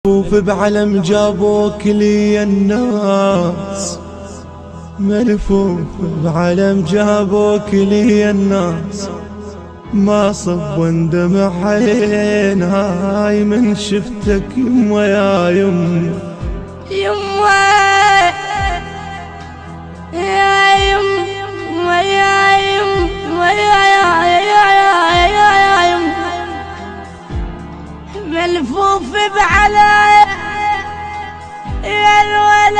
ملفوف بعلم جابوك لي الناس، ملفوف بعلم جابوك لي الناس، ما صب واندمع عيناي من شفتك يما يا يما يما يا يما يا يما يا يما ملفوف بعلى يا الولد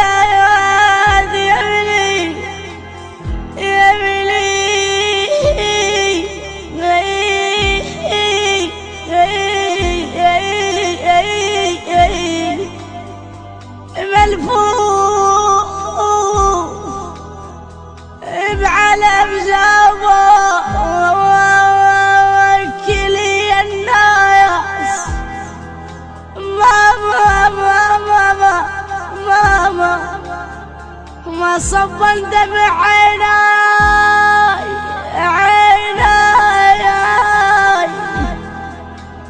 يا بني يا بني ملفوف بعلم جابوك لي الناس، ما صب دمع عيناي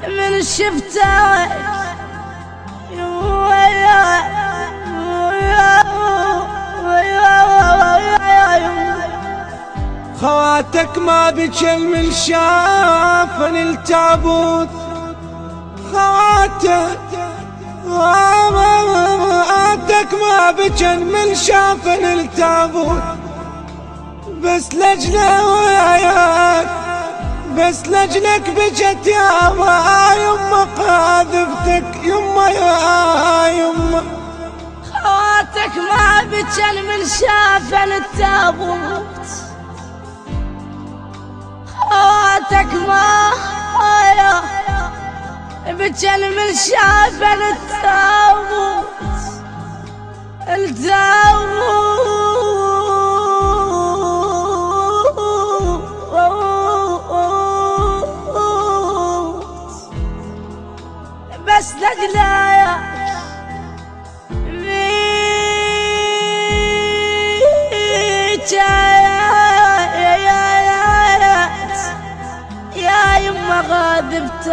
من شفتك خواتك ما بجل من شافن التابوت، خواتك ما بجل من شافن التابوت، بس لجله وياك بس لجلك بجت يا يما قاذفتك يما يا يما. خواتك ما بجل من شافن التابوت، خواتك ما بجل من شافن التابوت، بس لجلاك يا يما غاذبتك.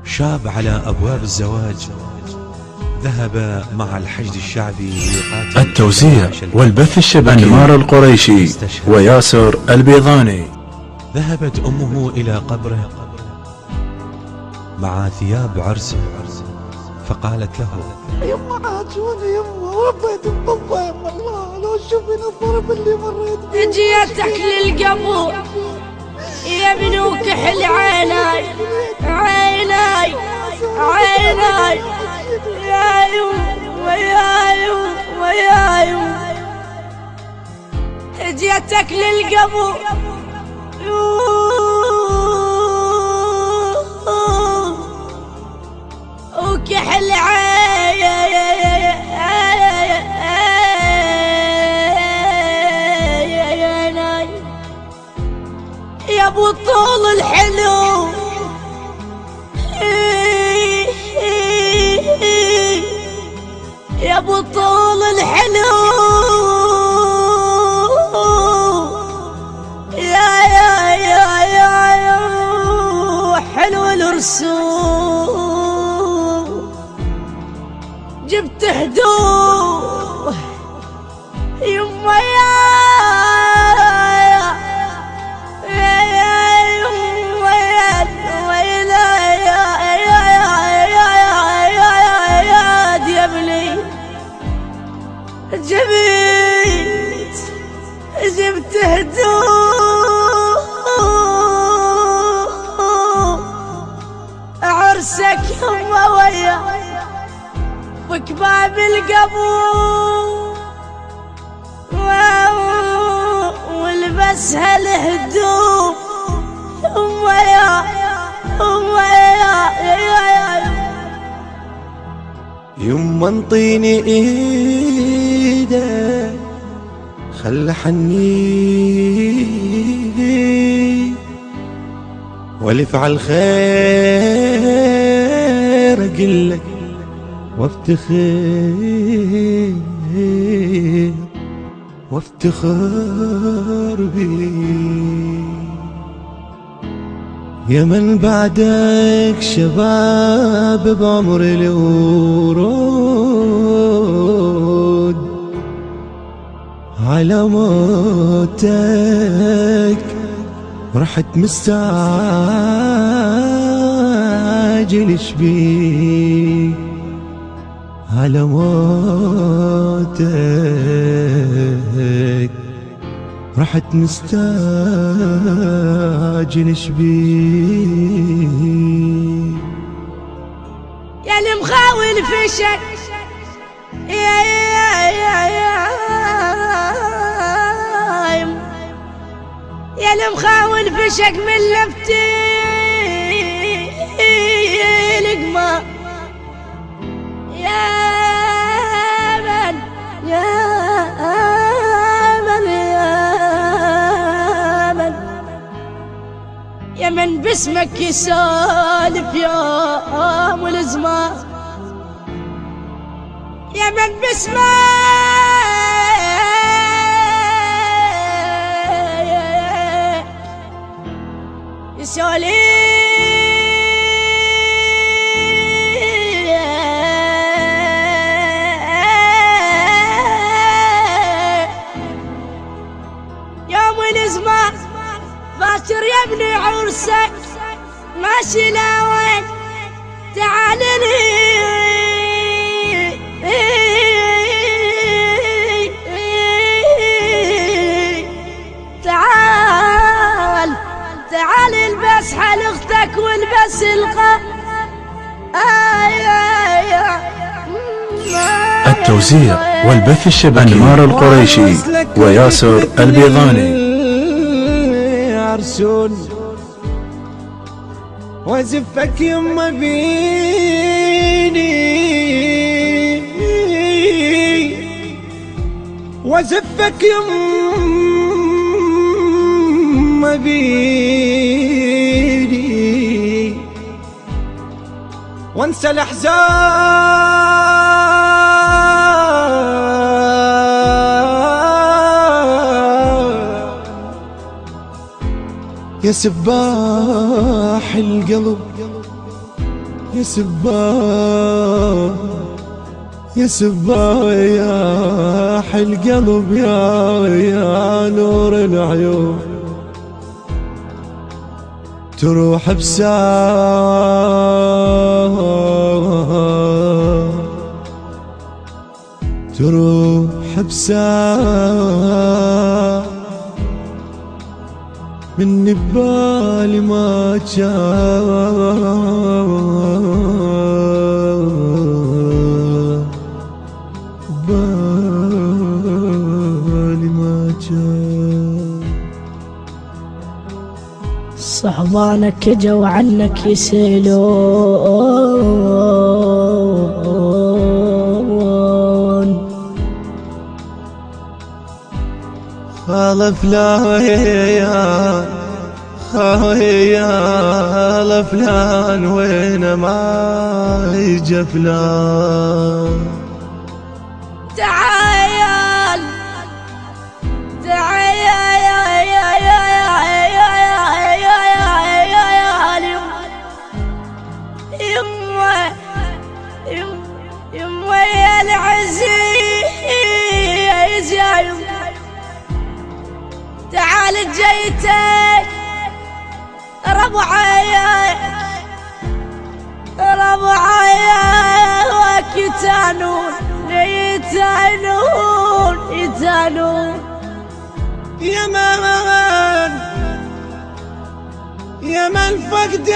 شاب على أبواب الزواج ذهب مع الحشد الشعبي ليقاتل. التوزيع والبث الشبكي أنمار القريشي وياسر البيضاني. ذهبت أمه إلى قبره مع ثياب عرسه، فقالت له: يما عاجوني يما وربيت بطبة يما، الله لو شوفين الضرب اللي مريت بيه. جيتك للقبو يا بنو كحل عيناي عيناي عيناي يا يما يا يما يا يما. جيتك للقبو وكحل عيناي يا ابو طول الحلو، يا ابو طول الحلو يا حلو الرسوم. جبت هدوء يما جبت هدوء عرسك يما ويا وكباب القبو، ولبسها الهدوء يما يما انطيني ايدك خل حني والف على الخير اقلك وافتخر بي. يا من بعدك شباب بعمر الورود، على موتك رحت مستعجل شبيك، على موتك رحت مستعجل شبيك. يا اللي مخاول فشك يا اللي مخاول فشك من لفتي القمر، يا من يا من يا من يا من باسمك يسالف يوم والزمان، يا من باسمك يسالف يوم والزمان. باكر يا ابني عرسك ماشي لوين، تعال لي تعال البس حال اختك والبس التوزيع والبث الشبكي أنمار القريشي وياسر البيضاني. عرسون وازفك يما بيني، وازفك يما بيني، وانسى الاحزان يا سباح القلب، يا سباح يا سباح القلب، يا نور العيون تروح بساعة، تروح بساعة من ببالي ما جاء، بالي ما جاء. صحبانك جو عنك يسألون، خالف لا يا فلان وين ما يجي فلان، تعال يما يا العزيز يا يما، تعال جيتك ربعي وكتانون يتانون يا من فقد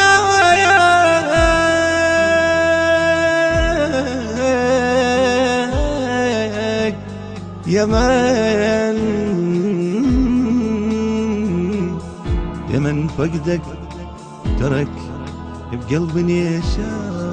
يا من فقدك ترك بقلبي يشاء.